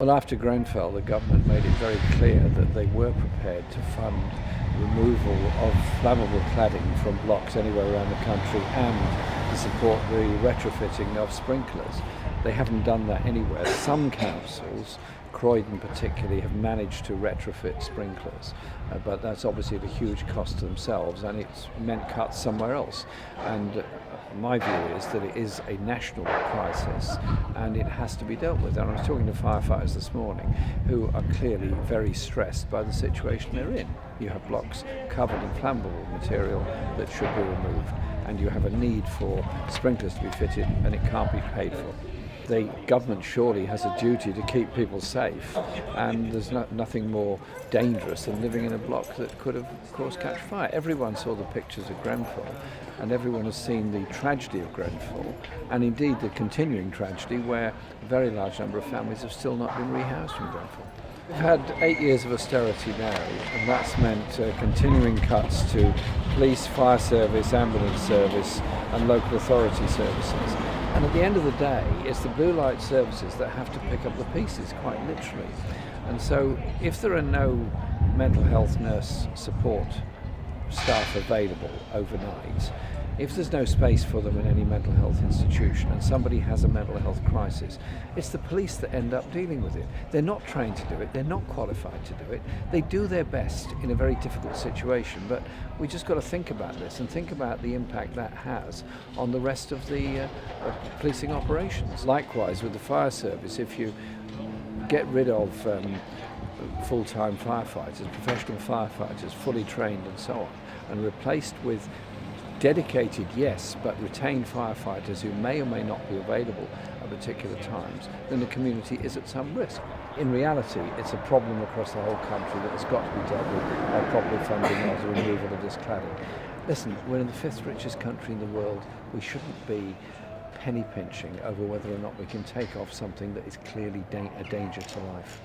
Well, after Grenfell, the government made it very clear that they were prepared to fund removal of flammable cladding from blocks anywhere around the country and to support the retrofitting of sprinklers. They haven't done that anywhere. Some councils, Croydon particularly, have managed to retrofit sprinklers, but that's obviously at a huge cost to themselves, and it's meant cuts somewhere else. And my view is that it is a national crisis and it has to be dealt with. And I was talking to firefighters this morning who are clearly very stressed by the situation they're in. You have blocks covered in flammable material that should be removed, and you have a need for sprinklers to be fitted, and it can't be paid for. The government surely has a duty to keep people safe, and there's nothing more dangerous than living in a block that could have, of course, catch fire. Everyone saw the pictures of Grenfell, and everyone has seen the tragedy of Grenfell, and indeed the continuing tragedy where a very large number of families have still not been rehoused from Grenfell. We've had 8 years of austerity now, and that's meant continuing cuts to police, fire service, ambulance service and local authority services. And at the end of the day, it's the blue light services that have to pick up the pieces, quite literally. And so if there are no mental health nurse support staff available overnight, if there's no space for them in any mental health institution and somebody has a mental health crisis, it's the police that end up dealing with it. They're not trained to do it, they're not qualified to do it. They do their best in a very difficult situation, but we just got to think about this and think about the impact that has on the rest of the policing operations. Likewise with the fire service, if you get rid of full-time firefighters, professional firefighters, fully trained and so on, and replaced with dedicated, yes, but retained firefighters who may or may not be available at particular times, then the community is at some risk. In reality, it's a problem across the whole country that has got to be dealt with by properly funding of the removal of this cladding. Listen, we're in the 5th richest country in the world. We shouldn't be penny pinching over whether or not we can take off something that is clearly a danger to life.